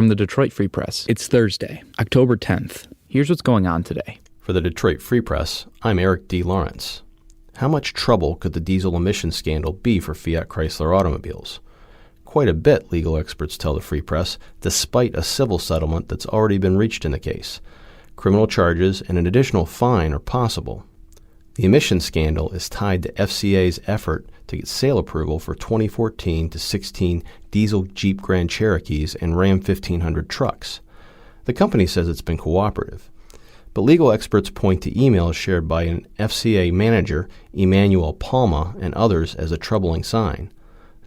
from the Detroit Free Press. It's Thursday, October 10th. Here's what's going on today. For the Detroit Free Press, I'm Eric D. Lawrence. How much trouble could the diesel emission scandal be for Fiat Chrysler automobiles? Quite a bit, legal experts tell the Free Press, despite a civil settlement that's already been reached in the case. Criminal charges and an additional fine are possible. The emission scandal is tied to FCA's effort to get sale approval for 2014 to 16 diesel Jeep Grand Cherokees and Ram 1500 trucks. The company says it's been cooperative. But legal experts point to emails shared by an FCA manager, Emmanuel Palma, and others as a troubling sign.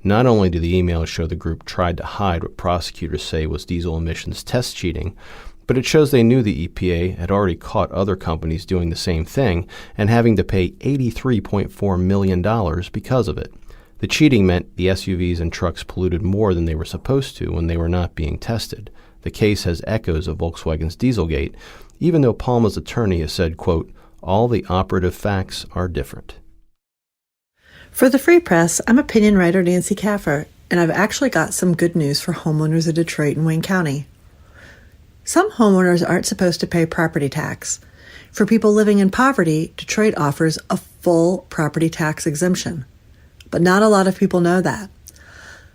Not only do the emails show the group tried to hide what prosecutors say was diesel emissions test cheating, but it shows they knew the EPA had already caught other companies doing the same thing and having to pay $83.4 million because of it. The cheating meant the SUVs and trucks polluted more than they were supposed to when they were not being tested. The case has echoes of Volkswagen's Dieselgate, even though Palma's attorney has said, quote, all the operative facts are different. For the Free Press, I'm opinion writer Nancy Caffer, and I've actually got some good news for homeowners of Detroit and Wayne County. Some homeowners aren't supposed to pay property tax. For people living in poverty, Detroit offers a full property tax exemption. But not a lot of people know that.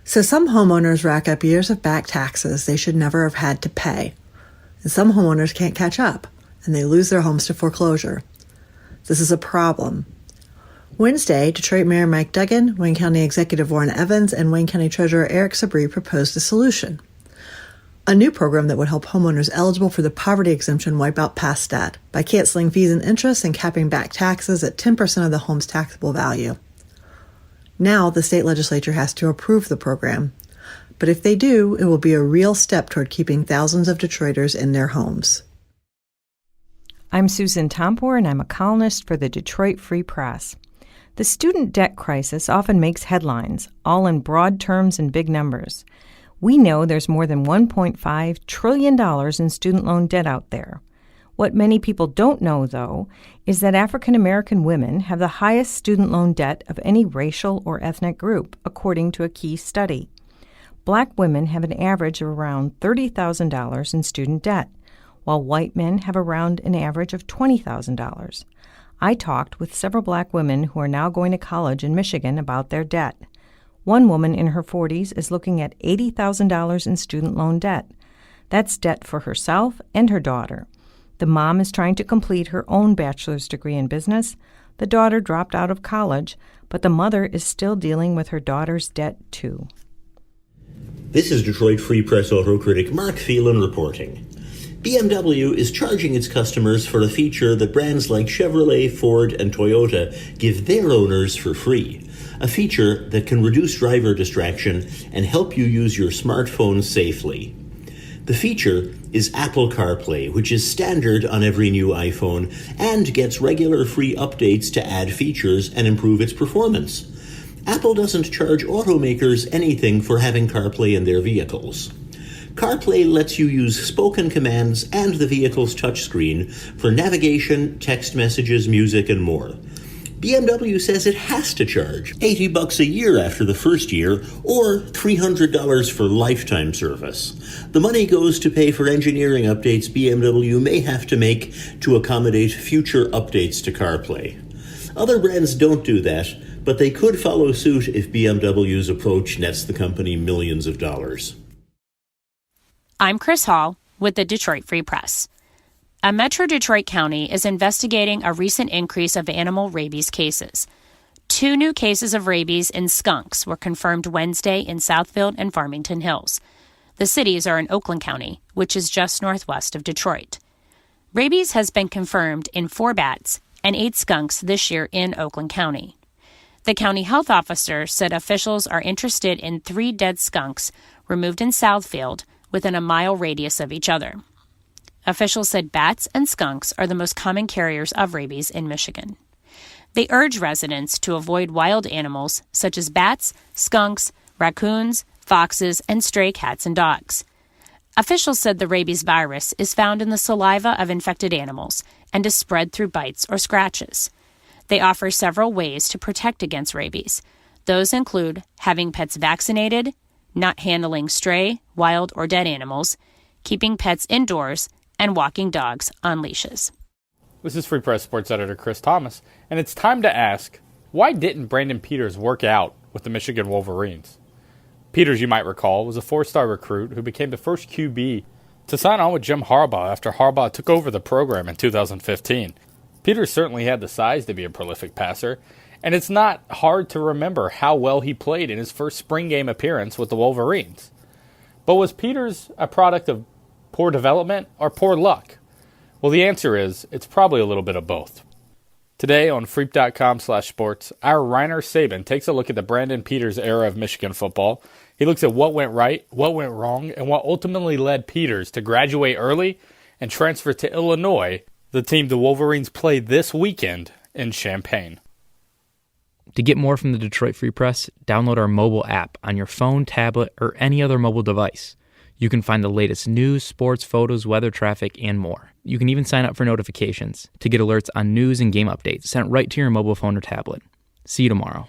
So some homeowners rack up years of back taxes they should never have had to pay. And some homeowners can't catch up, and they lose their homes to foreclosure. This is a problem. Wednesday, Detroit Mayor Mike Duggan, Wayne County Executive Warren Evans, and Wayne County Treasurer Eric Sabree proposed a solution. A new program that would help homeowners eligible for the poverty exemption wipe out past debt by canceling fees and interest and capping back taxes at 10% of the home's taxable value. Now, the state legislature has to approve the program. But if they do, it will be a real step toward keeping thousands of Detroiters in their homes. I'm Susan Tompor, and I'm a columnist for the Detroit Free Press. The student debt crisis often makes headlines, all in broad terms and big numbers. We know there's more than $1.5 trillion in student loan debt out there. What many people don't know, though, is that African American women have the highest student loan debt of any racial or ethnic group, according to a key study. Black women have an average of around $30,000 in student debt, while white men have around an average of $20,000. I talked with several black women who are now going to college in Michigan about their debt. One woman in her 40s is looking at $80,000 in student loan debt. That's debt for herself and her daughter. The mom is trying to complete her own bachelor's degree in business. The daughter dropped out of college, but the mother is still dealing with her daughter's debt, too. This is Detroit Free Press auto critic Mark Phelan reporting. BMW is charging its customers for a feature that brands like Chevrolet, Ford, and Toyota give their owners for free. A feature that can reduce driver distraction and help you use your smartphone safely. The feature is Apple CarPlay, which is standard on every new iPhone and gets regular free updates to add features and improve its performance. Apple doesn't charge automakers anything for having CarPlay in their vehicles. CarPlay lets you use spoken commands and the vehicle's touchscreen for navigation, text messages, music, and more. BMW says it has to charge $80 a year after the first year or $300 for lifetime service. The money goes to pay for engineering updates BMW may have to make to accommodate future updates to CarPlay. Other brands don't do that, but they could follow suit if BMW's approach nets the company millions of dollars. I'm Chris Hall with the Detroit Free Press. A Metro Detroit County is investigating a recent increase of animal rabies cases. 2 new cases of rabies in skunks were confirmed Wednesday in Southfield and Farmington Hills. The cities are in Oakland County, which is just northwest of Detroit. Rabies has been confirmed in 4 bats and 8 skunks this year in Oakland County. The county health officer said officials are interested in 3 dead skunks removed in Southfield within a mile radius of each other. Officials said bats and skunks are the most common carriers of rabies in Michigan. They urge residents to avoid wild animals such as bats, skunks, raccoons, foxes, and stray cats and dogs. Officials said the rabies virus is found in the saliva of infected animals and is spread through bites or scratches. They offer several ways to protect against rabies. Those include having pets vaccinated, not handling stray, wild, or dead animals, keeping pets indoors, and walking dogs on leashes. This is Free Press Sports Editor Chris Thomas, and it's time to ask, why didn't Brandon Peters work out with the Michigan Wolverines? Peters, you might recall, was a four-star recruit who became the first QB to sign on with Jim Harbaugh after Harbaugh took over the program in 2015. Peters certainly had the size to be a prolific passer, and it's not hard to remember how well he played in his first spring game appearance with the Wolverines. But was Peters a product of poor development or poor luck? Well, the answer is it's probably a little bit of both. Today on Freep.com/sports, our Reiner Saban takes a look at the Brandon Peters era of Michigan football. He looks at what went right, what went wrong, and what ultimately led Peters to graduate early and transfer to Illinois, the team the Wolverines play this weekend in Champaign. To get more from the Detroit Free Press, download our mobile app on your phone, tablet, or any other mobile device. You can find the latest news, sports, photos, weather, traffic, and more. You can even sign up for notifications to get alerts on news and game updates sent right to your mobile phone or tablet. See you tomorrow.